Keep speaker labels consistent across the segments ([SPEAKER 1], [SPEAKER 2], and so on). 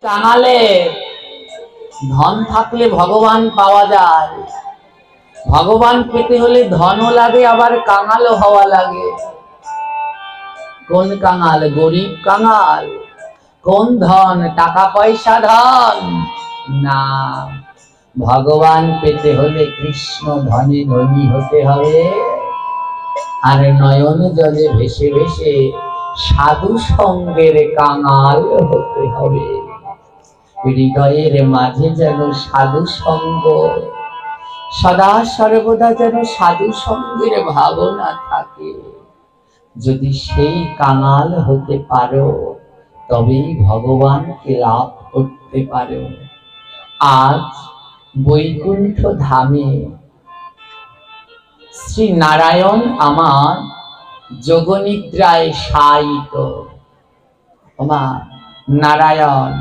[SPEAKER 1] কাঙালে ধন থাকলে ভগবান পাওয়া যায়, ভগবান পেতে হলে ধনও লাগে আবার কাঙালও হওয়া লাগে। কোন কাঙাল? গরিব কাঙাল। কোন ধন? টাকা পয়সা ধন না, ভগবান পেতে হলে কৃষ্ণ ধনে ধনী হতে হবে, আর নয়ন জলে ভেসে ভেসে সাধু সঙ্গের কাঙাল হতে হবে। হৃদয়ের মাঝে যেন সাধু সঙ্গ, সদা সর্বদা যেন সাধু সঙ্গের ভাবনা থাকে। যদি সেই কাঙাল হতে পারো তবেই ভগবানকে লাভ করতে পারো। আজ বৈকুণ্ঠ ধামে শ্রী নারায়ণ আমার যোগনিদ্রায় শায়িত। ওমা নারায়ণ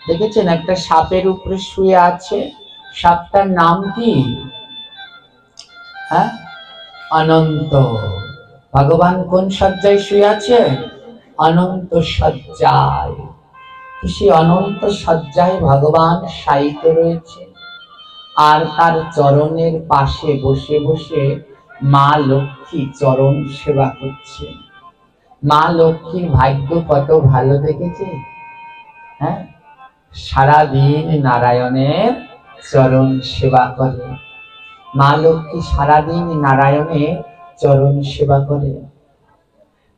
[SPEAKER 1] দেখেছেন একটা সাপের উপরে শুয়ে আছে, সাপটার নাম কি? হ্যাঁ, অনন্ত। ভগবান কোন শয্যায় শুয়ে আছে? অনন্ত শয্যায়। সেই অনন্ত শয্যায় ভগবান শায়িত রয়েছে, আর তার চরণের পাশে বসে বসে মা লক্ষ্মী চরণ সেবা করছে। মা লক্ষ্মীর ভাগ্য কত ভালো দেখেছে। হ্যাঁ, সারাদিন নারায়ণের চরণ সেবা করে। মা লক্ষ্মী সারাদিন নারায়ণের চরণ সেবা করে।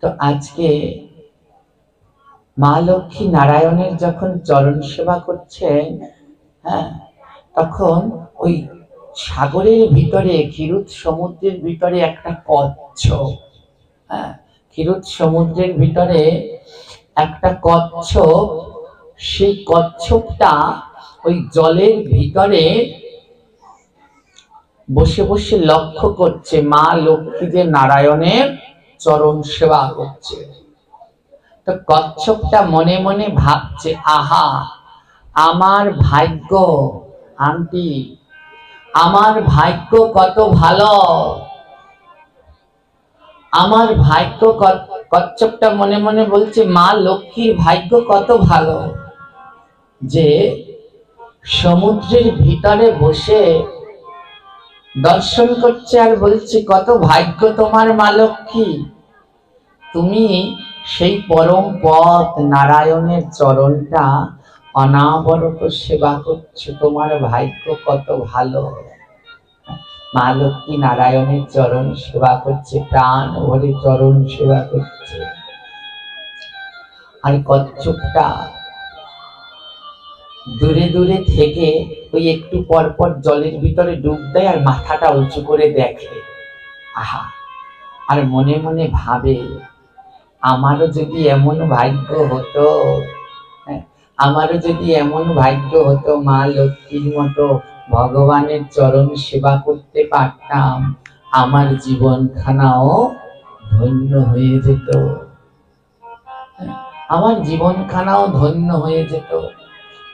[SPEAKER 1] তো আজকে মা লক্ষ্মী নারায়ণের যখন চরণ সেবা করছেন, হ্যাঁ, তখন ওই সাগরের ভিতরে, ক্ষীরোদ সমুদ্রের ভিতরে একটা কচ্ছপ, হ্যাঁ, ক্ষীরোদ সমুদ্রের ভিতরে একটা কচ্ছপ, সেই কচ্ছপটা ওই জলের ভিতরে বসে বসে লক্ষ্য করছে মা লক্ষ্মী যে নারায়ণের চরণ সেবা করছে। তো কচ্ছপটা মনে মনে ভাবছে, আহা আমার ভাগ্য, আন্টি আমার ভাগ্য কত ভালো, আমার ভাগ্য। কচ্ছপটা মনে মনে বলছে মা লক্ষ্মীর ভাগ্য কত ভালো যে সমুদ্রের ভিতরে বসে দর্শন করছে, আর বলছে কত ভাগ্য তোমার মা লক্ষ্মী, তুমি সেই পরম পথ নারায়ণের চরণটা অনাবরত সেবা করছো, তোমার ভাগ্য কত ভালো। মা লক্ষ্মী নারায়ণের চরণ সেবা করছে, প্রাণ ভরে চরণ সেবা করছে। আর কচ্ছপটা দূরে দূরে থেকে ওই একটু পর পর জলের ভিতরে ডুব দেয় আর মাথাটা উঁচু করে দেখে। আহা, আর মনে মনে ভাবে আমারও যদি এমন ভাগ্য হতো, আমারও যদি এমন ভাগ্য হতো, মা লক্ষ্মীর মতো ভগবানের চরণ সেবা করতে পারতাম, আমার জীবনখানাও ধন্য হয়ে যেত, আমার জীবনখানাও ধন্য হয়ে যেত।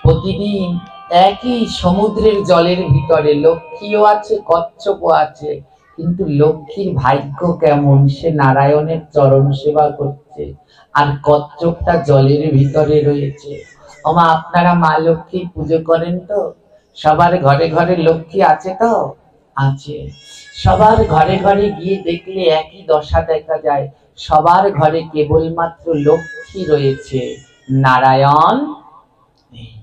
[SPEAKER 1] প্রতিদিন একই সমুদ্রের জলের ভিতরে লক্ষ্মীও আছে, কচ্ছপও আছে, কিন্তু লক্ষ্মীর ভাগ্য কেমন, সে নারায়ণের চরণ সেবা করছে, আর কচ্ছপটা জলের ভিতরে রয়েছে। ওমা আপনারা মা লক্ষ্মীর পুজো করেন তো? সবার ঘরে ঘরে লক্ষ্মী আছে তো? আছে। সবার ঘরে ঘরে গিয়ে দেখলে একই দশা দেখা যায়, সবার ঘরে কেবলমাত্র লক্ষ্মী রয়েছে, নারায়ণ নেই।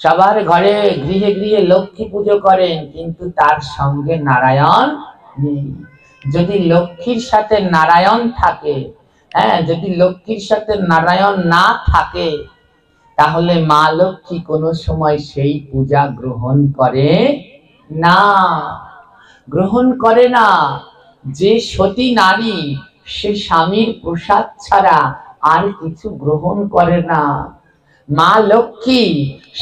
[SPEAKER 1] সবার ঘরে গৃহে গৃহে লক্ষ্মী পুজো করেন, কিন্তু তার সঙ্গে নারায়ণ নেই। যদি লক্ষ্মীর সাথে নারায়ণ থাকে, হ্যাঁ, যদি লক্ষ্মীর সাথে নারায়ণ না থাকে, তাহলে মা লক্ষ্মী কোনো সময় সেই পূজা গ্রহণ করে না, গ্রহণ করে না। যে সতী নারী, সে স্বামীর প্রসাদ ছাড়া আর কিছু গ্রহণ করে না। মা লক্ষ্মী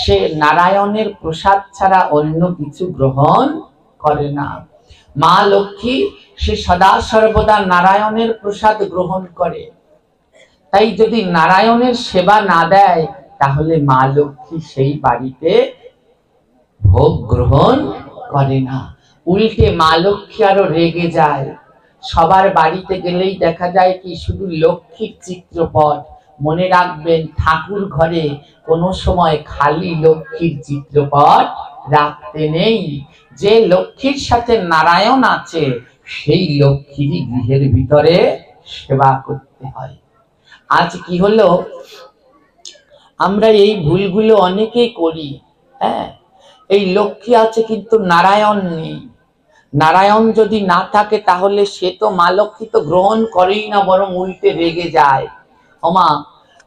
[SPEAKER 1] সে নারায়ণের প্রসাদ ছাড়া অন্য কিছু গ্রহণ করে না। মা লক্ষ্মী সে সদা সর্বদা নারায়ণের প্রসাদ গ্রহণ করে। তাই যদি নারায়ণের সেবা না দেয়, তাহলে মা লক্ষ্মী সেই বাড়িতে ভোগ গ্রহণ করে না। উল্টে মা লক্ষ্মী আরো রেগে যায়। সবার বাড়িতে গেলেই দেখা যায় কি শুধু লক্ষ্মীর চিত্রপট, মনে রাখবেন ঠাকুর ঘরে কোনো সময় খালি লক্ষ্মীর চিত্রপট রাখতে নেই। যে লক্ষ্মীর সাথে নারায়ণ আছে সেই লক্ষ্মীরই গৃহের ভিতরে সেবা করতে হয়। আজ কি হলো, আমরা এই ভুলগুলো অনেকেই করি। হ্যাঁ, এই লক্ষ্মী আছে কিন্তু নারায়ণ নেই। নারায়ণ যদি না থাকে তাহলে সে তো মা লক্ষ্মী তো গ্রহণ করেই না, বরং উল্টে রেগে যায়। ওমা,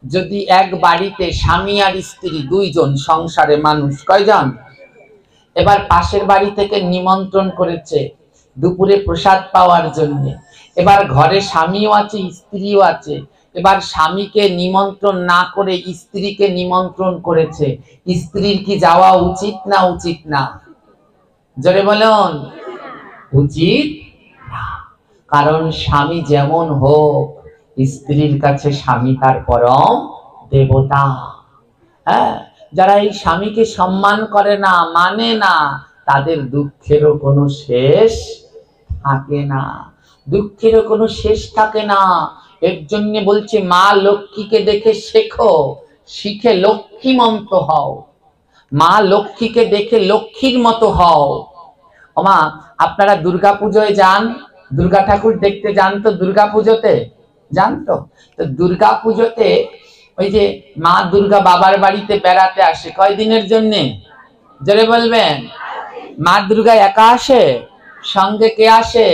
[SPEAKER 1] যদি এক বাড়িতে স্বামী আর স্ত্রী দুইজন, সংসারে মানুষ কয়জন, এবার পাশের বাড়ি থেকে নিমন্ত্রণ করেছে দুপুরে প্রসাদ পাওয়ার জন্য। এবার ঘরে স্বামীও আছে স্ত্রীও আছে। এবার স্বামীকে নিমন্ত্রণ না করে স্ত্রীকে নিমন্ত্রণ করেছে। স্ত্রীর কি যাওয়া উচিত না উচিত না? জোরে বলুন, উচিত না। কারণ স্বামী যেমন হোক, স্ত্রীর কাছে স্বামী তার পরম দেবতা। হ্যাঁ, যারা এই স্বামীকে সম্মান করে না, মানে না, তাদের দুঃখেরও কোনো শেষ থাকে না। দুঃখেরও কোনো শেষ থাকে না। এর জন্য বলছে মা লক্ষ্মীকে দেখে শেখো, শিখে লক্ষ্মীমন্ত হও। মা লক্ষ্মীকে দেখে লক্ষ্মীর মতো হও। ওমা, আপনারা দুর্গা পুজোয় যান, দুর্গা ঠাকুর দেখতে যান তো? দুর্গা পুজোতে যান তো? তো দুর্গা পুজোতে ওই যে মা দুর্গা বাবার বাড়িতে বেড়াতে আসে কয়দিনের জন্যে? জোরে বলবেন। মা দুর্গা একা আসে? সঙ্গে কে আসে?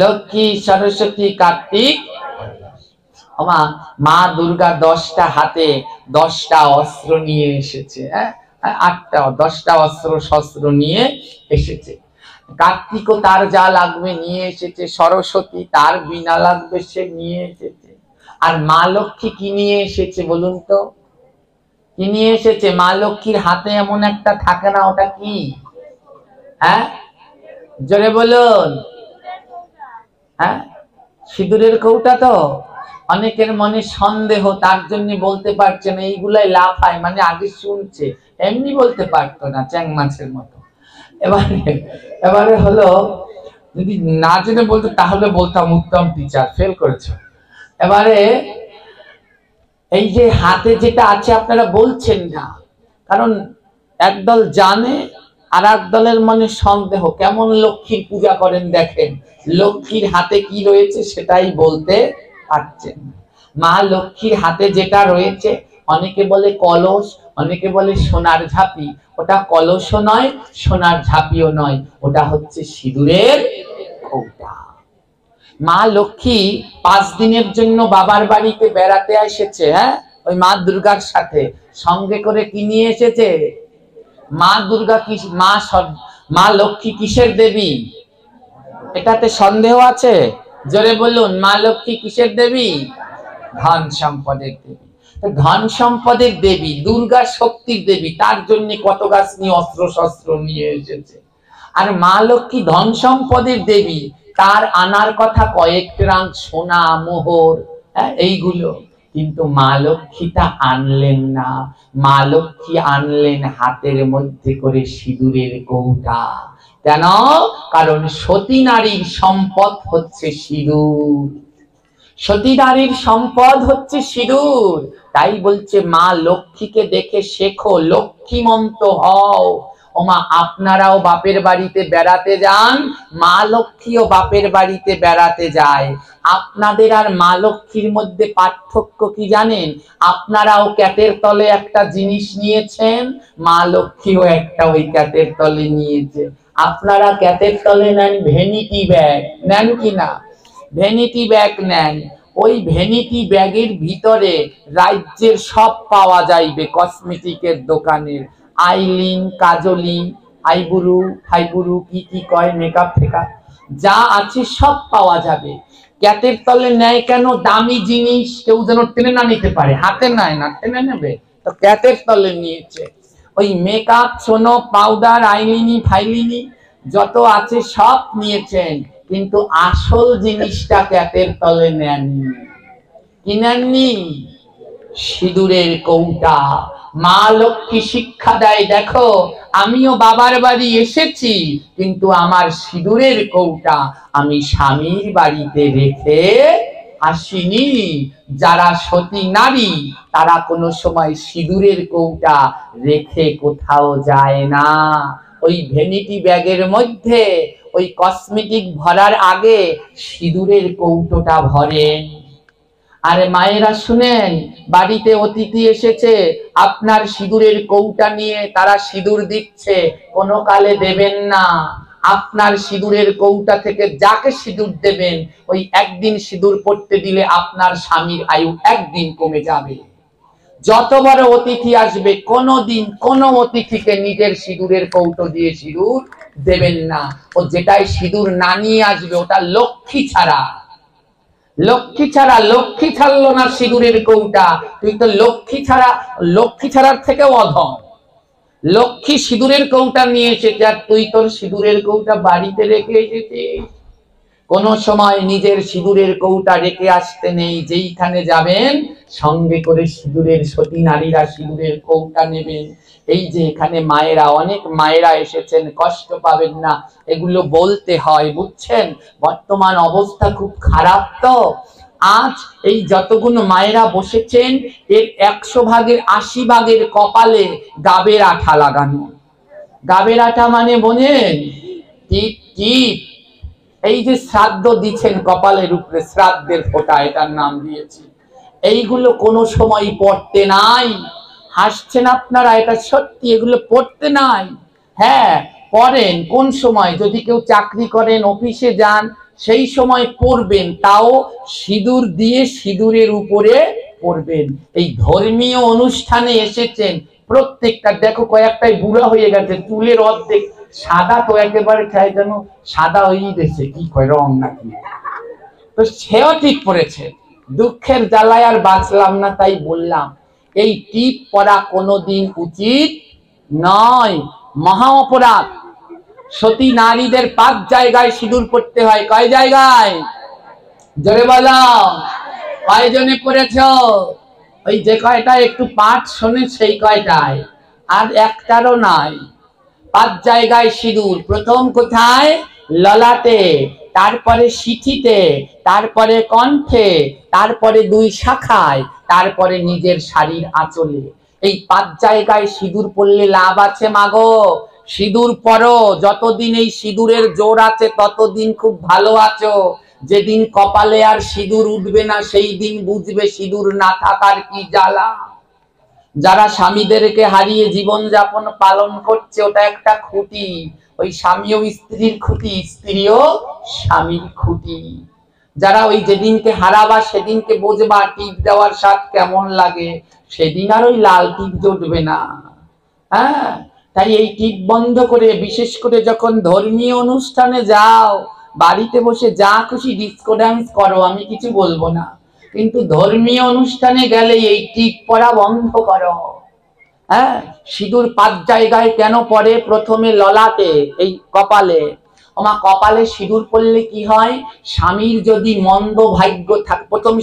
[SPEAKER 1] লক্ষ্মী, সরস্বতী, কার্তিক। ওমা, মা দুর্গা 10টা হাতে 10টা অস্ত্র নিয়ে এসেছে। হ্যাঁ, 8টা 10টা অস্ত্র শস্ত্র নিয়ে এসেছে। কার্তিকও তার যা লাগবে নিয়ে এসেছে, সরস্বতী তার বিনা লাগবে সে নিয়ে এসেছে। আর মা লক্ষ্মী কি নিয়ে এসেছে বলুন তো? কি নিয়ে এসেছে? মা লক্ষ্মীর হাতে এমন একটা থাকে না, ওটা কি? হ্যাঁ, জোরে বলুন। হ্যাঁ, সিঁদুরের কৌটা তো। অনেকের মনে সন্দেহ, তার জন্য বলতে পারছে না। এইগুলাই লাফায়, মানে আগে শুনছে, এমনি বলতে পারতো না, চ্যাং মাছের মতো। এবারে হলো, যদি না জেনে বলতো তাহলে বলতাম উত্তম টিচার, ফেল করেছো। এবারে এই যে হাতে যেটা আছে আপনারা বলছেন না, কারণ একদল জানে আর এক দলের মনে সন্দেহ। কেমন লক্ষ্মীর পূজা করেন দেখেন, লক্ষ্মীর হাতে কি রয়েছে সেটাই বলতে পারছেন। মা লক্ষ্মীর হাতে যেটা রয়েছে, অনেকে বলে কলস, অনেকে বলে সোনার ঝাঁপি। ওটা কলসও নয়, সোনার ঝাঁপিও নয়, ওটা হচ্ছে সিঁদুরের কৌটা। মা লক্ষ্মী 5 দিনের জন্য বাবার বাড়িতে বেড়াতে এসেছে। হ্যাঁ, ওই মা দুর্গার সাথে সঙ্গে করে কি নিয়ে এসেছে? মা দুর্গা কি মা লক্ষ্মী কিসের দেবী? এটাতে সন্দেহ আছে? জোরে বলুন, মা লক্ষ্মী কিসের দেবী? ধন সম্পদের দেবী। ধন সম্পদের দেবী, দুর্গা শক্তির দেবী, তার জন্য কত গাছ নিয়ে অস্ত্র শস্ত্র নিয়ে এসেছে। আর মা লক্ষ্মী ধন সম্পদের দেবী, তার আনার কথা কয়েক ট্রাঙ্ক সোনা মোহর, এইগুলো। কিন্তু মা লক্ষ্মীটা আনলেন না। মা লক্ষ্মী আনলেন হাতের মধ্যে করে সিঁদুরের কৌটা। কেন? কারণ সতী নারীর সম্পদ হচ্ছে সিঁদুর। সতী নারীর সম্পদ হচ্ছে সিঁদুর। তাই বলছে মা লক্ষ্মীকে দেখে শেখো, লক্ষ্মীমন্ত হও। ওমা, আপনারাও বাপের বাড়িতে বেড়াতে যান, মা লক্ষ্মীও বাপের বাড়িতে বেড়াতে যায়। আপনাদের আর মা লক্ষ্মীর মধ্যে পার্থক্য কি জানেন? আপনারাও ক্যাটের তলে একটা জিনিস নিয়েছেন, মা লক্ষ্মীও একটা ওই ক্যাটের তলে নিয়েছে। আপনারা ক্যাটের তলে নেন ভ্যানিটি ব্যাগ, নেন কি না? ভ্যানিটি ব্যাগ নেন। ওই ভ্যানিটি ব্যাগের ভিতরে রাজ্যের সব পাওয়া যাইবে, কসমেটিকের দোকানের আইলিন, কাজলি, আইবুরু, ফাইবুরু, কি কি কয়, মেকআপ ফেকআপ যা আছে সব পাওয়া যাবে। ক্যাটের তলে নেয় কেন? দামি জিনিস কেউ যেন টেনে না নিতে পারে, হাতে নেয় না, টেনে নেবে তো ক্যাটের তলে নিয়েছে। ওই মেকআপ, সোনো, পাউডার, আইলিনি, ফাইলিনি যত আছে সব নিয়েছেন, কিন্তু আসল জিনিসটা ক্যাটের তলে নেননি। কি নেননি? সিঁদুরের কৌটা। মা লক্ষ্মী শিক্ষা দেয়, দেখো আমিও বাবার বাড়ি এসেছি, কিন্তু আমার সিঁদুরের কৌটা আমি স্বামীর বাড়িতে রেখে আসেনি। যারা সতী নারী তারা কোনো সময় সিঁদুরের কৌটা রেখে কোথাও যায় না। ওই ভ্যানিটি ব্যাগের মধ্যে ওই কসমেটিক ভরার আগে সিঁদুরের কৌটোটা ভরেন। আরে মায়েরা শুনেন, বাড়িতে অতিথি এসেছে, আপনার সিঁদুরের কৌটা নিয়ে তারা সিঁদুর দিচ্ছে, কোনো কালে দেবেন না। আপনার সিঁদুরের কৌটা থেকে যাকে সিঁদুর দেবেন, ওই একদিন সিঁদুর পড়তে দিলে আপনার স্বামীর আয়ু একদিন কমে যাবে। যত বড় অতিথি আসবে, কোনোদিন কোনো অতিথিকে নিজের সিঁদুরের কৌটো দিয়ে সিঁদুর দেবেন না। ও যেটাই সিঁদুর না নিয়ে আসবে ওটা লক্ষ্মী ছাড়া। লক্ষ্মী ছাড়া, লক্ষ্মী ছাড়লো না সিঁদুরের কৌটা, তুই তো লক্ষ্মী ছাড়া, লক্ষ্মী ছাড়ার থেকেও অধম। লক্ষ্মী সিঁদুরের কৌটা নিয়ে এসেছে আর তুই তোর সিঁদুরের কৌটা বাড়িতে রেখে এসেছিস। কোন সময় নিজের সিঁদুরের কৌটা রেখে আসতে নেই, যেইখানে যাবেন সঙ্গে করে সিঁদুরের সতী নারীরা সিঁদুরের কৌটা নেবেন। এই যে এখানে মায়েরা, অনেক মায়েরা এসেছেন, কষ্ট পাবেন না, এগুলো বলতে হয়, বুঝছেন? বর্তমান অবস্থা খুব খারাপ। তো আজ এই যতগুলো মায়েরা বসেছেন এর 100 ভাগের 80 ভাগের কপালে গাবের আঠা লাগানো। গাবের আঠা মানে বোঝেন? টিপ টিপ। এই যে শ্রাদ্ধ দিচ্ছেন কপালের উপরে, শ্রাদ্ধের ফোঁটা, এটার নাম দিয়েছি। এইগুলো কোনো সময় পড়তে নাই। হাসছেন আপনারা, এটা সত্যি, এগুলো পড়তে নাই। হ্যাঁ পড়েন, কোন সময়? যদি কেউ চাকরি করেন, অফিসে যান, সেই সময় পড়বেন, তাও সিঁদুর দিয়ে সিঁদুরের উপরে পড়বেন। এই ধর্মীয় অনুষ্ঠানে এসেছেন প্রত্যেকটা, দেখো কয়েকটাই বুড়া হয়ে গেছে, চুলের অর্ধেক সাদা, তো একেবারে খায় যেন সাদা হয়েই গেছে, কি কয় রং নাকি, তো সেও ঠিক পড়েছে। দুঃখের জ্বালায় আর বাঁচলাম না, তাই বললাম এই টিপ পরা কোনোদিন উচিত নয়, মহা অপরাধ। সতী নারীদের 5 জায়গায় সিঁদুর পড়তে হয়। কয় জায়গায়? জোরে বলো, কয়জনে পড়েছ? ওই যে কয়টা একটু পাঠ শোনে সেই কয়টায়, আর একটারও নাই। 5 জায়গায় সিঁদুর। প্রথম কোথায়? ললাটে, তারপরে সিঁথিতে, তারপরে কণ্ঠে, তারপরে 2 শাখায়, তারপরে নিজের শাড়ির আঁচলে। এই 5 জায়গায় সিঁদুর পড়লে লাভ আছে মাগো। সিঁদুর পরো, যতদিন এই সিঁদুরের জোর আছে ততদিন খুব ভালো আছো। যেদিন কপালে আর সিঁদুর উঠবে না সেই দিন বুঝবে সিঁদুর না থাকার কি জ্বালা। যারা স্বামীদেরকে হারিয়ে জীবন যাপন পালন করছে, ওটা একটা খুঁটি। ওই স্বামীও স্ত্রীর খুঁটি, স্ত্রীও স্বামীর খুঁটি। যারা ওই যেদিনকে হারাবা সেদিনকে বুঝবা টিপ দেওয়ার স্বাদ কেমন লাগে, সেদিন আর ওই লাল টিপ জুটবে না। হ্যাঁ, তাই এই টিপ বন্ধ করে, বিশেষ করে যখন ধর্মীয় অনুষ্ঠানে যাও, বাড়িতে বসে যা খুশি ডিস্কো ডান্স করো, আমি কিছু বলবো না, কিন্তু ধর্মীয় অনুষ্ঠানে গেলে এই টিপ পরা বন্ধ করো। হ্যাঁ, সিঁদুর 5 জায়গায় কেন পড়ে? প্রথমে ললাটে, এই কপালে। ওমা, কপালে সিঁদুর পড়লে কি হয়? স্বামীর যদি মন্দ ভাগ্য থাকে, প্রথম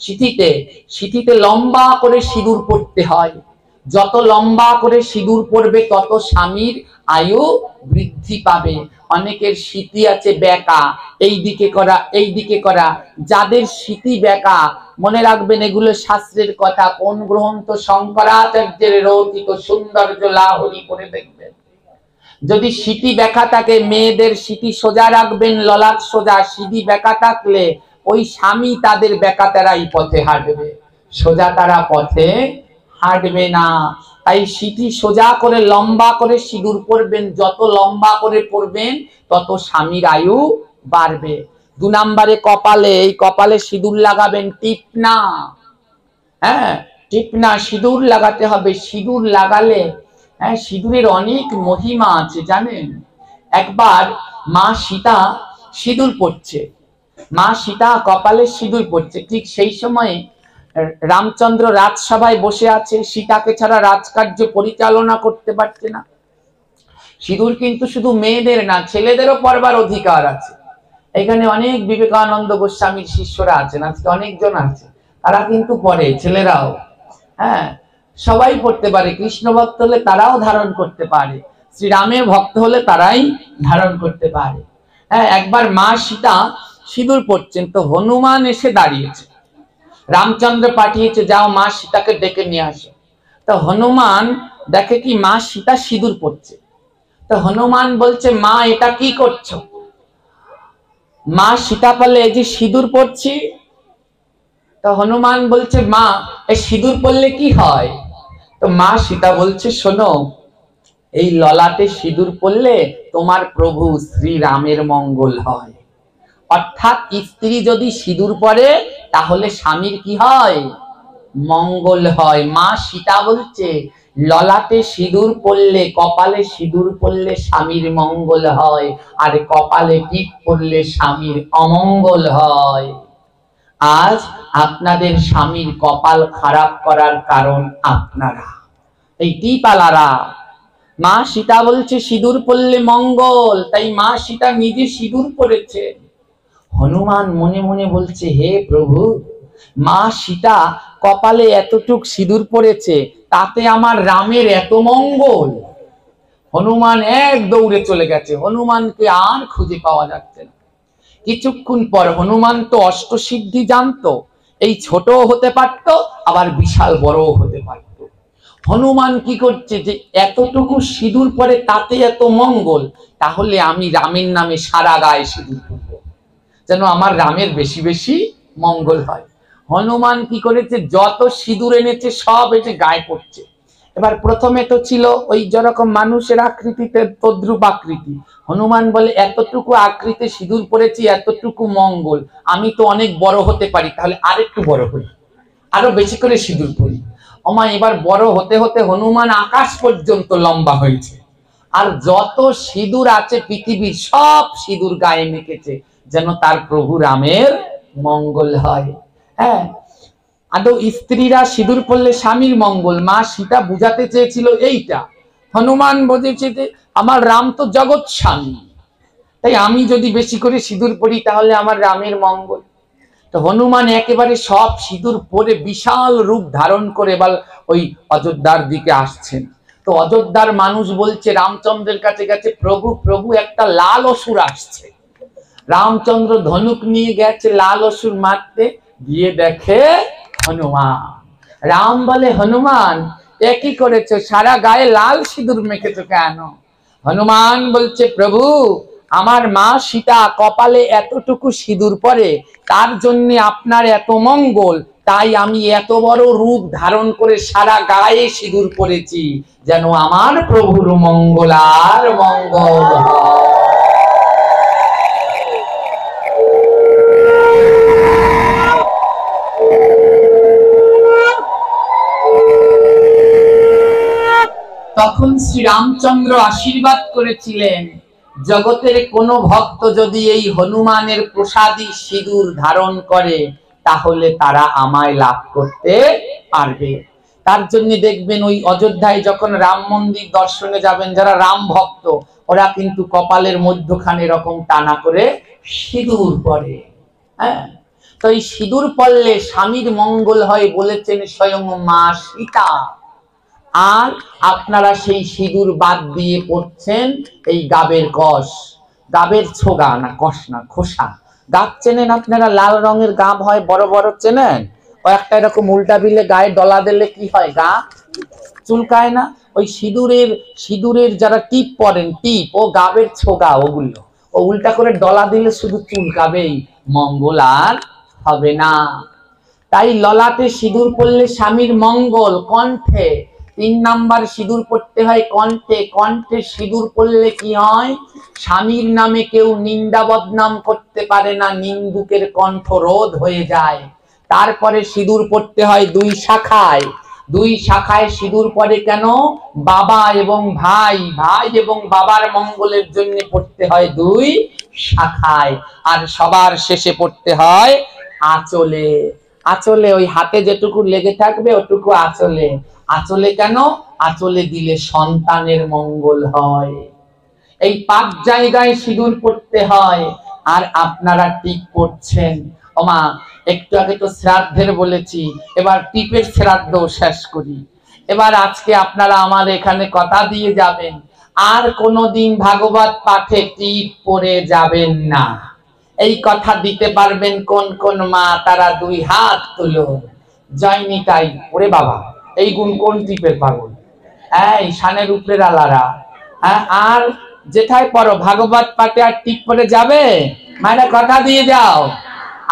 [SPEAKER 1] সিঁথিতে, সিঁথিতে লম্বা করে সিঁদুর পড়তে হয়। যত লম্বা করে সিঁদুর পড়বে তত স্বামীর আয়ু বৃদ্ধি পাবে। অনেকের সিঁথি আছে বেঁকা, এই দিকে করা, এই দিকে করা। যাদের সিঁথি বেঁকা, মনে রাখবেন এগুলো শাস্ত্রের কথা। কোন গ্রন্থ? শঙ্করাচার্যের রচিত সৌন্দর্য লাহরি করে দেখবেন। যদি সিঁথি বেঁকা থাকে, মেয়েদের সিঁথি সোজা রাখবেন, ললাট সোজা। সিঁথি বেঁকা থাকলে ওই স্বামী তাদের বেঁকা তেরাই পথে হাঁটবে, সোজা তারা পথে হাঁটবে না। তাই সিঁথি সোজা করে লম্বা করে সিঁদুর পরবেন, যত লম্বা করে পরবেন তত স্বামীর আয়ু বাড়বে। 2 নম্বরে কপালে, এই কপালে সিঁদুর লাগাবেন, টিপ না। হ্যাঁ, টিপ না, সিঁদুর লাগাতে হবে। সিঁদুর লাগালে, হ্যাঁ, সিঁদুরের অনেক মহিমা আছে জানেন। একবার মা সীতা সিঁদুর পড়ছে, মা সীতা কপালে সিঁদুর পড়ছে, ঠিক সেই সময়ে রামচন্দ্র রাজসভায় বসে আছে, সীতাকে ছাড়া রাজকার্য পরিচালনা করতে পারছে না। সিঁদুর কিন্তু শুধু মেয়েদের না, ছেলেদেরও পরবার অধিকার আছে। এখানে অনেক বিবেকানন্দ গোস্বামীর শিষ্যরা আছেন, আজকে অনেকজন আছে, তারা কিন্তু পড়ে, ছেলেরাও। হ্যাঁ, সবাই পড়তে পারে। কৃষ্ণ ভক্ত হলে তারাও ধারণ করতে পারে, শ্রীরামের ভক্ত হলে তারাই ধারণ করতে পারে। হ্যাঁ, একবার মা সীতা সিঁদুর পড়ছেন, তো হনুমান এসে দাঁড়িয়েছে। রামচন্দ্র পাঠিয়েছে, যাও মা সীতাকে ডেকে নিয়ে আসো। তো হনুমান দেখে কি মা সীতা সিঁদুর পড়ছে। তো হনুমান বলছে, মা এটা কি করছো? মা সীতা বলে, এই যে সিঁদুর পড়ছি। তো হনুমান বলছে, মা এই সিঁদুর পড়লে কি হয়? তো মা সীতা বলছে, শোনো, এই ললাটে সিঁদুর পড়লে তোমার প্রভু শ্রীরামের মঙ্গল হয়। অর্থাৎ স্ত্রী যদি সিঁদুর পরে তাহলে স্বামীর কি হয়? মঙ্গল হয়। মা সীতা বলছে, ললাটে সিঁদুর পড়লে, কপালে সিঁদুর পড়লে স্বামীর মঙ্গল হয়, আর কপালে টিপ পড়লে স্বামীর অমঙ্গল হয়। আজ আপনাদের স্বামীর কপাল খারাপ করার কারণ আপনারা, এই টিপালারা। মা সীতা বলছে সিঁদুর পড়লে মঙ্গল, তাই মা সীতা নিজে সিঁদুর পড়েছে। হনুমান মনে মনে বলছে, হে প্রভু, মা সীতা কপালে এতটুক সিঁদুর পড়েছে, তাতে আমার রামের এত মঙ্গল। হনুমান এক দৌড়ে চলে গেছে, হনুমানকে আর খুঁজে পাওয়া যাচ্ছে না। কিছুক্ষণ পর, হনুমান তো অষ্টসিদ্ধি জানতো, এই ছোট হতে পারতো, আবার বিশাল বড় হতে পারতো। হনুমান কি করছে, যে এতটুকু সিঁদুর পরে তাতে এত মঙ্গল, তাহলে আমি রামের নামে সারা গায়ে সিঁদুর পরব, যেন আমার রামের বেশি বেশি মঙ্গল হয়। হনুমান কি করেছে, যত সিঁদুর এনেছে সব এসে গায়ে পড়ছে। এবার প্রথমে তো ছিল ওই যেরকম মানুষের আকৃতিতে তদ্রুপ আকৃতি। হনুমান বলে, এতটুকু আকৃতি সিঁদুর পরেছি, এতটুকু মঙ্গল, আমি তো অনেক বড় হতে পারি, তাহলে আরেকটু বড় হই, আরো বেশি করে সিঁদুর পরি। ওমা, এবার বড় হতে হতে হনুমান আকাশ পর্যন্ত লম্বা হয়েছে, আর যত সিঁদুর আছে পৃথিবীর সব সিঁদুর গায়ে মেখেছে, যেন তার প্রভু রামের মঙ্গল হয়। হ্যাঁ, আদৌ স্ত্রীরা সিঁদুর পড়লে স্বামীর মঙ্গল, মা সীতা বুঝাতে চেয়েছিল এইটা। হনুমান বুঝেছে যে আমার রাম তো জগৎ স্বামী, তাই আমি যদি বেশি করে সিঁদুর পড়ি তাহলে আমার রামের মঙ্গল। তো হনুমান একেবারে সব সিঁদুর পরে বিশাল রূপ ধারণ করে এবার ওই অযোধ্যার দিকে আসছেন। তো অযোধ্যার মানুষ বলছে রামচন্দ্রের কাছে গেছে, প্রভু প্রভু একটা লাল অসুর আসছে। রামচন্দ্র ধনুক নিয়ে গেছে লাল অসুর মারতে, গিয়ে দেখে হনুমান। রাম বলে, হনুমান এ কি করেছো, সারা গায়ে লাল সিঁদুর মেখেছো কেন? হনুমান বলছে, প্রভু আমার মা সীতা কপালে এতটুকু সিঁদুর পরে, তার জন্য আপনার এত মঙ্গল, তাই আমি এত বড় রূপ ধারণ করে সারা গায়ে সিঁদুর পরেছি, যেন আমার প্রভুর মঙ্গল আর মঙ্গল হয়। তখন শ্রী রামচন্দ্র আশীর্বাদ করেছিলেন, জগতের কোন ভক্ত যদি এই হনুমানের প্রসাদী সিঁদুর ধারণ করে তাহলে তারা আমায় লাভ করতে পারবে। তার জন্য দেখবেন ওই অযোধ্যায় যখন রাম মন্দির দর্শনে যাবেন, যারা রাম ভক্ত ওরা কিন্তু কপালের মধ্যখানে এরকম টানা করে সিঁদুর পরে। হ্যাঁ, তো এই সিঁদুর পড়লে স্বামীর মঙ্গল হয় বলেছেন স্বয়ং মা সীতা। আর আপনারা সেই সিঁদুর বাদ দিয়ে পড়ছেন এই গাবের কষ, গাবের ছোগা, না কষ না, খোসা। গাব চেনেন আপনারা? লাল রঙের গাব হয়, বড় বড়, চেনেন? ও একটা এরকম উল্টা দিলে গায়ে ডলা দিলে কি হয়, গা চুলকায় না? ওই সিঁদুরের যারা টিপ পরেন, টিপ ও গাবের ছোগা, ওগুলো ও উল্টা করে ডলা দিলে শুধু চুলকাবেই, মঙ্গল আর হবে না। তাই ললাটে সিঁদুর পড়লে স্বামীর মঙ্গল। কণ্ঠে 3 নাম্বার সিঁদুর পড়তে হয়, কণ্ঠে। কণ্ঠে সিঁদুর পড়লে কি হয়, স্বামীর নামে কেউ নিন্দা বদনাম করতে পারে না, নিন্দুকের কণ্ঠ রোধ হয়ে যায়। তারপরে সিঁদুর পড়তে হয় 2 শাখায়। 2 শাখায় সিঁদুর পড়ে কেন? বাবা এবং ভাই, ভাই এবং বাবার মঙ্গলের জন্য পড়তে হয় 2 শাখায়। আর সবার শেষে পড়তে হয় আঁচলে। আঁচলে ওই হাতে যেটুকু লেগে থাকবে ওটুকু আঁচলে। আঁচলে কেন? আঁচলে দিলে সন্তানের মঙ্গল হয়। এই 5 জায়গায় সিঁদুর পড়তে হয়। আর আপনারা টিপ পড়ছেন। ওমা, একটু আগে তো শ্রাদ্ধের বলেছি, এবার টিপের শ্রাদ্ধ শেষ করি। এবার আজকে আপনারা আমার এখানে কথা দিয়ে যাবেন, আর কোনোদিন ভাগবত পাঠে টিপ পড়ে যাবেন না। এই কথা দিতে পারবেন কোন কোন মা, তারা দুই হাত তুলো। জয়নি তাই। ওরে বাবা, এই গুণ কোন টিপের পাগল? এই শানের উপরের আলারা। আর যেটাই পড়ো ভাগবত পাঠে আর টিপ পরে যাবে? মায়েরা কথা দিয়ে যাও,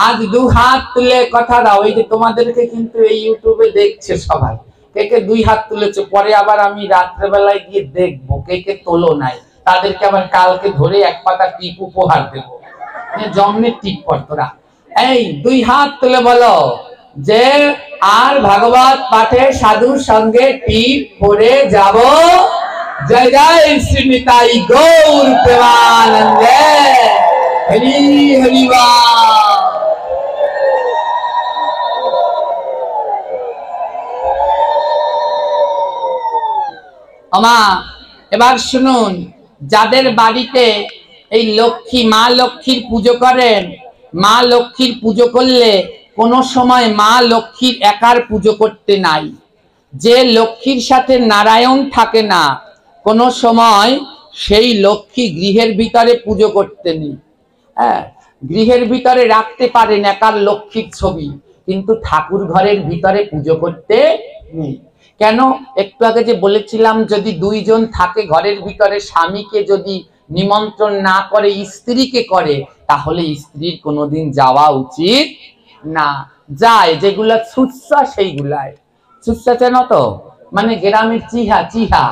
[SPEAKER 1] আজ দু হাত তুলে কথা দাও। এই যে তোমাদেরকে কিন্তু এই ইউটিউবে দেখছে সবাই, কে কে দুই হাত তুলেছে। পরে আবার আমি রাত্রেবেলায় গিয়ে দেখবো কে কে তোলো নাই, তাদেরকে আবার কালকে ধরে এক পাতা টিপ উপহার দেবো। জন্মের টিপ পর তোরা। এই দুই হাত তুলে বলো যে আর ভাগবত পাঠে সাধুর সঙ্গে টিপ পরে যাব। জয় জয় শ্রী নিতাই গৌর প্রেমানন্দে। হরি হরি বল। আমা এবার শুনুন, যাদের বাড়িতে এই লক্ষ্মী মা লক্ষ্মীর পুজো করেন, মা লক্ষ্মীর পুজো করলে কোনো সময় মা লক্ষ্মীর একার পুজো করতে নাই। যে লক্ষ্মীর সাথে নারায়ণ থাকে না, কোনো সময় সেই লক্ষ্মী গৃহের ভিতরে পুজো করতে নেই। হ্যাঁ, গৃহের ভিতরে রাখতে পারেন একার লক্ষ্মীর ছবি, কিন্তু ঠাকুর ঘরের ভিতরে পুজো করতে নেই। কেন? একটু আগে যে বলেছিলাম, যদি দুইজন থাকে ঘরের ভিতরে, স্বামীকে যদি নিমন্ত্রণ না করে স্ত্রীকে করে, তাহলে স্ত্রীর কোনোদিন যাওয়া উচিত না। যায় যেগুলা ছুচ্ছা, সেইগুলায় ছুচ্ছা চেন তো, মানে গ্রামের চিহা চিহা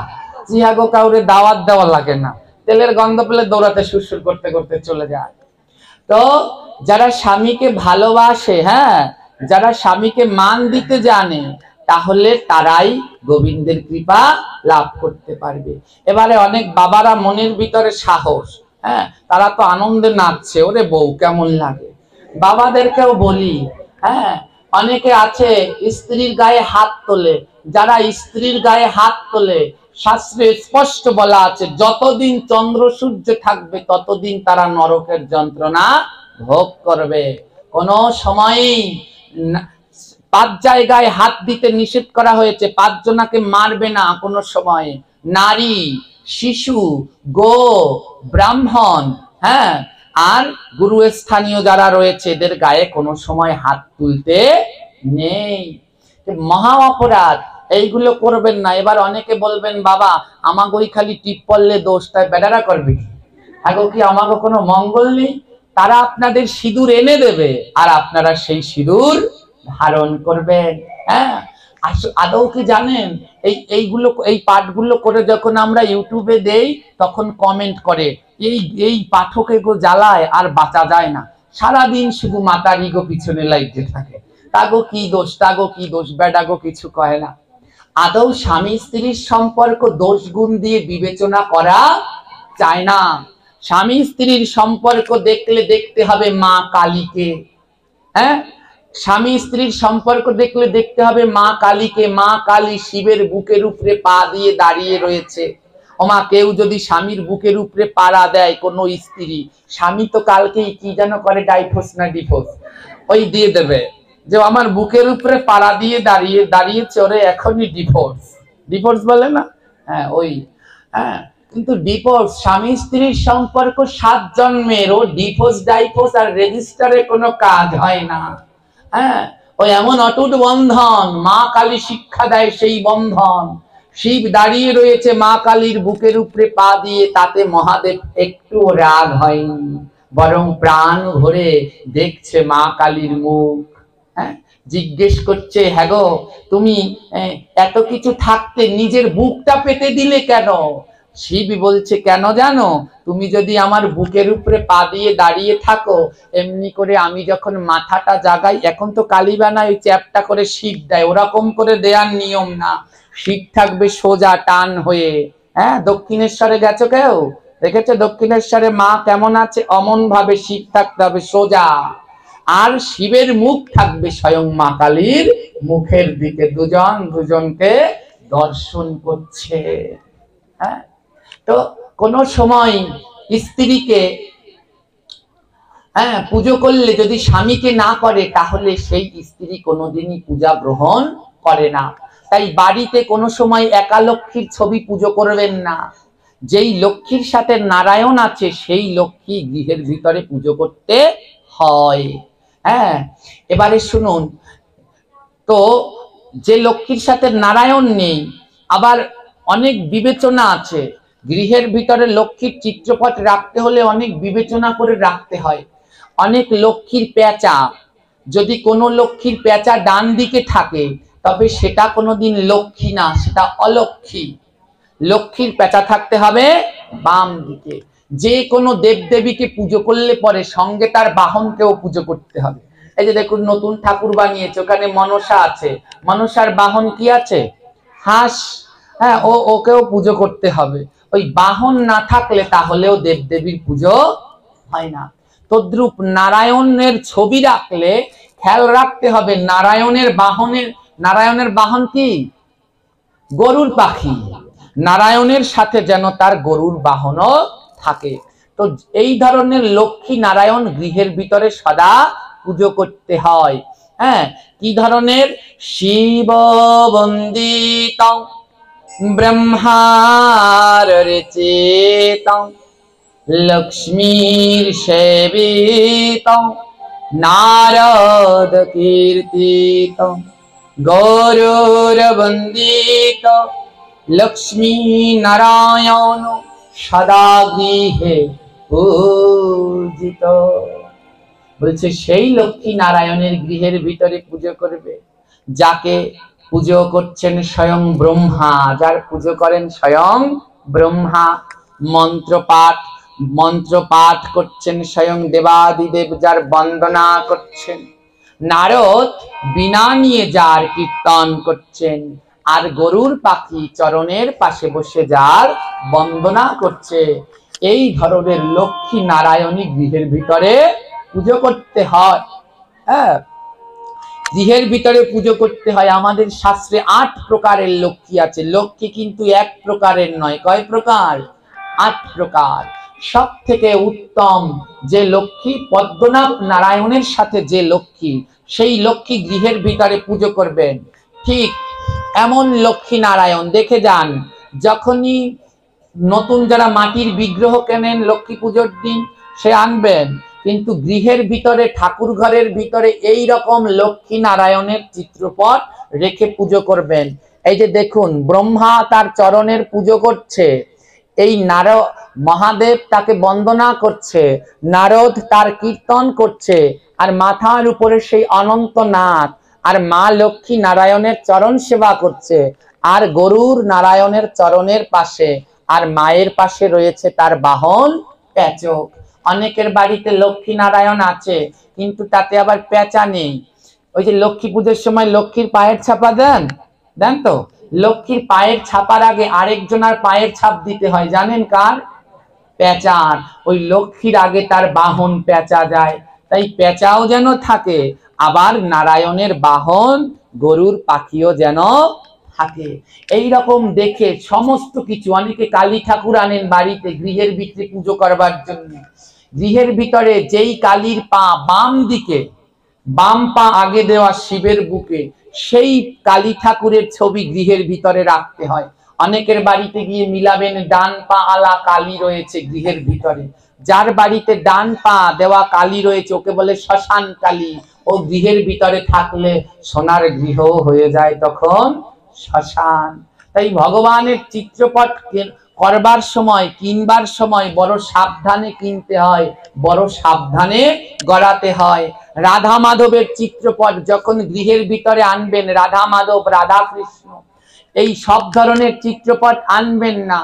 [SPEAKER 1] চিহা গো, কাউরে দাওয়াত দেওয়া লাগে না, তেলের গন্ধ পেলে দৌড়াতে সুরসুর করতে করতে চলে যায়। তো যারা স্বামীকে ভালোবাসে, হ্যাঁ, যারা স্বামীকে মান দিতে জানে, তাহলে তারাই গোবিন্দের কৃপা লাভ করতে পারবে। এবারে অনেক বাবারা মনের ভিতরে সাহস, হ্যাঁ, তারা তো আনন্দে নাচছে, ওরে বউ কেমন লাগে। বাবাদেরকেও বলি, হ্যাঁ, অনেকে আছে স্ত্রীর গায়ে হাত তোলে। যারা স্ত্রীর গায়ে হাত তোলে, শাস্ত্রে স্পষ্ট বলা আছে, যতদিন চন্দ্র সূর্য থাকবে ততদিন তারা নরকের যন্ত্রণা ভোগ করবে। কোন সময়ই 5 জায়গায় হাত দিতে নিষেধ করা হয়েছে। 5 জনাকে মারবে না কোনো সময়। নারী, শিশু, গো, ব্রাহ্মণ, হ্যাঁ, আর গুরুস্থানীয় যারা রয়েছে, এদের গায়ে কোনো সময় হাত তুলতে নেই। মহা অপরাধ, এইগুলো করবেন না। এবার অনেকে বলবেন, বাবা আমাকে ওই খালি টিপ পড়লে দোষ, তাই বেটারা করবে কি? আগে কি আমাকে কোনো মঙ্গল নেই? তারা আপনাদের সিঁদুর এনে দেবে, আর আপনারা সেই সিঁদুর ধারণ করবেন। হ্যাঁ, আদৌ কি জানেন, এইগুলো এই পাঠগুলো করে যখন আমরা ইউটিউবে দেই, তখন কমেন্ট করে, এই পাঠকে গো জ্বালায় আর বাঁচা যায় না, সারাদিন শুধু মাতারি গো পিছনে লাইতে থাকে, তাগো কি দোষ, তাগো কি দোষ, বেডাগো কিছু কয় না। আদৌ স্বামী স্ত্রীর সম্পর্ক দোষ গুণ দিয়ে বিবেচনা করা যায় না। স্বামী স্ত্রীর সম্পর্ক দেখলে দেখতে হবে মা কালীকে। হ্যাঁ, স্বামী স্ত্রীর সম্পর্ক দেখলে দেখতে হবে মা কালীকে। মা কালী শিবের বুকের উপরে পা দিয়ে দাঁড়িয়ে রয়েছে। ওমা, কেউ যদি স্বামীর বুকের উপরে পাড়া দেয় কোনো স্ত্রী, স্বামী তো কালকেই কি যেন করে, ডাইভোর্স না ডিভোর্স, ওই দিয়ে দেবে যে আমার বুকের উপরে পাড়া দিয়ে দাঁড়িয়েছে, ওরে এখনই ডিভোর্স। ডিভোর্স বলে না? হ্যাঁ, ওই। হ্যাঁ, কিন্তু ডিভোর্স, স্বামী স্ত্রীর সম্পর্ক 7 জন্মের, ও ডিভোর্স ডাইভোর্স আর রেজিস্টারে কোনো কাজ হয় না। হ্যাঁ, ওই এমন অটুট বন্ধন, মা কালী শিক্ষা দেয় সেই বন্ধন। শিব দাঁড়িয়ে রয়েছে মা কালীর বুকের উপরে পা দিয়ে, তাতে মহাদেব একটু রাগ হয়নি, বরং প্রাণ ভরে দেখছে মা কালীর মুখ। হ্যাঁ, জিজ্ঞেস করছে, হ্যাঁ গো, তুমি এত কিছু থাকতে নিজের বুকটা পেতে দিলে কেন? শিব বলছে, কেন জানো, তুমি যদি আমার বুকের উপরে পা দিয়ে দাঁড়িয়ে থাকো, এমনি করে আমি যখন মাথাটা জাগাই, এখন তো কালীবানায় ওই চ্যাপটা করে শিব দেয়, ওরকম করে দেওয়ার নিয়ম না। শিব থাকবে সোজা টান হয়ে। হ্যাঁ, দক্ষিণেশ্বরে গেছো কেউ? দেখেছো দক্ষিণেশ্বরে মা কেমন আছে? অমন ভাবে শিব থাকতে হবে সোজা। আর শিবের মুখ থাকবে স্বয়ং মা কালীর মুখের দিকে, দুজন দুজনকে দর্শন করছে। হ্যাঁ, তো কোন সময় স্ত্রীকে পুজো করলে যদি স্বামীকে না করে, তাহলে সেই স্ত্রী কোনোদিনই পূজা গ্রহণ করে না। তাই বাড়িতে কোনো সময় একা লক্ষ্মীর ছবি পুজো করবেন না। যেই লক্ষ্মীর সাথে নারায়ণ আছে সেই লক্ষ্মী গৃহের ভিতরে পুজো করতে হয়। হ্যাঁ, এবারে শুনুন তো, যে লক্ষ্মীর সাথে নারায়ণ নেই, আবার অনেক বিবেচনা আছে। গৃহের ভিতরে লক্ষ্মীর চিত্রপট রাখতে হলে অনেক বিবেচনা করে রাখতে হয়। অনেক লক্ষ্মীর পেঁচা, যদি কোনো লক্ষ্মীর পেঁচা ডান দিকে থাকে তবে সেটা কোনোদিন লক্ষ্মী না, সেটা অলক্ষ্মী। লক্ষ্মীর পেঁচা থাকতে হবে বাম দিকে। যে কোনো দেবদেবীকে পুজো করলে পরে সঙ্গে তার বাহনকেও পুজো করতে হবে। এই যে দেখুন নতুন ঠাকুর বানিয়েছে, ওখানে মনসা আছে, মনসার বাহন কি আছে? হাঁস। হ্যাঁ, ওকেও পুজো করতে হবে। ওই বাহন না থাকলে তাহলেও দেবদেবীর পুজো হয় না। তদ্রূপ নারায়ণের ছবি রাখলে খেয়াল রাখতে হবে নারায়ণের বাহন কি? গরুর পাখি। নারায়ণের সাথে যেন তার গরুর বাহনও থাকে। তো এই ধরনের লক্ষ্মী নারায়ণ গৃহের ভিতরে সদা পুজো করতে হয়। হ্যাঁ, কি ধরনের? শিব বন্দিত ব্রহ্মার রচিত লক্ষ্মীর সেবিত নারদ কীর্তিত গৌরুর বন্দিত লক্ষ্মী নারায়ণ সদা গৃহে পূজিত। বলছে সেই লক্ষ্মী নারায়ণের গৃহের ভিতরে পুজো করবে, যাকে পুজো করছেন স্বয়ং ব্রহ্মা, যার পুজো করেন স্বয়ং ব্রহ্মা। মন্ত্র পাঠ করছেন স্বয়ং দেবাদিদেব, যার বন্দনা করছেন। নারদ বীণা নিয়ে যার কীর্তন করছেন, আর গরুর পাখি চরণের পাশে বসে যার বন্দনা করছে। এই ধরনের লক্ষ্মী নারায়ণী গৃহের ভিতরে পুজো করতে হয়। হ্যাঁ, গৃহের ভিতরে পুজো করতে হয়। আমাদের শাস্ত্রে 8 প্রকারের লক্ষ্মী আছে। লক্ষ্মী কিন্তু এক প্রকারের নয়। কয় প্রকার? 8 প্রকার। সব থেকে উত্তম যে লক্ষ্মী, পদ্মনাভ নারায়ণের সাথে যে লক্ষ্মী, সেই লক্ষ্মী গৃহের ভিতরে পুজো করবেন। ঠিক এমন লক্ষ্মী নারায়ণ দেখে যান, যখনই নতুন যারা মাটির বিগ্রহ কেনেন লক্ষ্মী পুজোর দিন, সে আনবেন, কিন্তু গৃহের ভিতরে ঠাকুর ঘরের ভিতরে এই রকম লক্ষ্মী নারায়ণের চিত্রপট রেখে পুজো করবেন। এই যে দেখুন, ব্রহ্মা তার চরণের পুজো করছে, এই মহাদেব তাকে বন্দনা করছে, নারদ তার কীর্তন করছে, আর মাথার উপরে সেই অনন্তনাথ আর মা লক্ষ্মী নারায়ণের চরণ সেবা করছে, আর গরুর নারায়ণের চরণের পাশে আর মায়ের পাশে রয়েছে তার বাহন পেচক। অনেকের বাড়িতে লক্ষ্মী নারায়ণ আছে কিন্তু তাতে আবার পেঁচা নেই। ওই যে লক্ষ্মী পুজোর সময় লক্ষ্মীর পায়ের ছাপা দেন তো, লক্ষ্মীর পায়ের ছাপার আগে আরেকজনের পায়ের ছাপ দিতে হয়, জানেন কার? পেঁচার। ওই লক্ষ্মীর আগে তার বাহন পেঁচা যায়, তাই পেঁচাও যেন থাকে, আবার নারায়ণের বাহন গরুর পাখিও যেন থাকে। এই রকম দেখে সমস্ত কিছু। অনেকে কালী ঠাকুর আনেন বাড়িতে গৃহের ভিতরে পুজো করবার জন্য। গৃহের ভিতরে যেই কালীর পা বাম দিকে, বাম পা আগে দেওয়া শিবের বুকে, সেই কালী ঠাকুরের ছবি গৃহের ভিতরে রাখতে হয়। অনেকের বাড়িতে গিয়ে মিলাবেন ডান পা আলা কালী রয়েছে গৃহের ভিতরে। যার বাড়িতে ডান পা দেওয়া কালী রয়েছে ওকে বলে শ্মশান কালী। ও গৃহের ভিতরে থাকলে সোনার গৃহ হয়ে যায় তখন শ্মশান। তাই ভগবানের চিত্রপট করবার সময়, কিনবার সময় বড় সাবধানে কিনতে হয়, বড় সাবধানে গড়াতে হয়। রাধা মাধবের চিত্রপট যখন গৃহের ভিতরে আনবেন, রাধা মাধব, রাধা কৃষ্ণ, এই সব ধরনের চিত্রপট আনবেন না।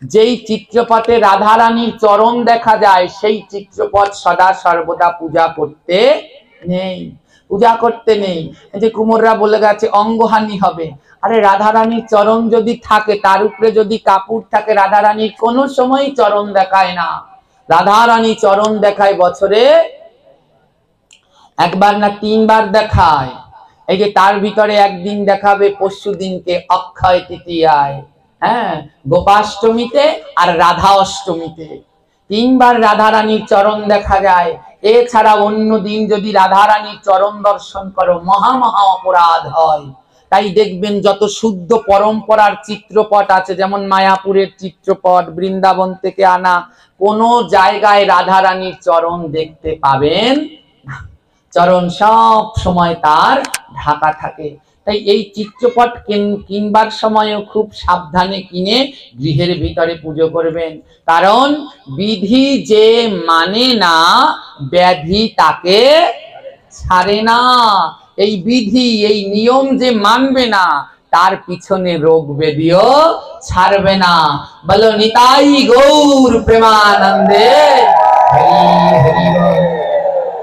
[SPEAKER 1] যেই চিত্রপটে রাধা রানীর চরণ দেখা যায় সেই চিত্রপট সদা সর্বদা পূজা করতে নেই, পূজা করতে নেই। যে কুমোররা বলে গেছে অঙ্গহানি হবে। আরে রাধা রানীর চরণ যদি থাকে, তার উপরে যদি কাপড় থাকে, রাধা রানীর কোনো সময় চরণ দেখায় না। রাধা রানী চরণ দেখায় বছরে একবার না 3 বার দেখায়। এই যে তার ভিতরে একদিন দেখাবে পরশু দিনকে অক্ষয় তৃতীয়ায়, হ্যাঁ, গোপাষ্টমীতে আর রাধা অষ্টমীতে 3 বার রাধা রানীর চরণ দেখা যায়। এছাড়া অন্য দিন যদি রাধা রানীর চরণ দর্শন করো মহা মহা অপরাধ হয়। তাই দেখবেন যত শুদ্ধ পরম্পরার চিত্রপট আছে, যেমন মায়াপুরের চিত্রপট, বৃন্দাবন থেকে আনা, কোনো জায়গায় রাধারানীর চরণ দেখতে পাবেন না। চরণ সব সময় তার ঢাকা থাকে। তাই এই চিত্রপট কিনবার সময়ও খুব সাবধানে কিনে গৃহের ভিতরে পুজো করবেন, কারণ বিধি যে মানে না ব্যাধি তাকে ছাড়ে না। এই বিধি এই নিয়ম যে মানবে না তার পিছনে রোগ ব্যাধিও ছাড়বে না। বলো নিতাই গৌর প্রেমানন্দে হরি হরি বল।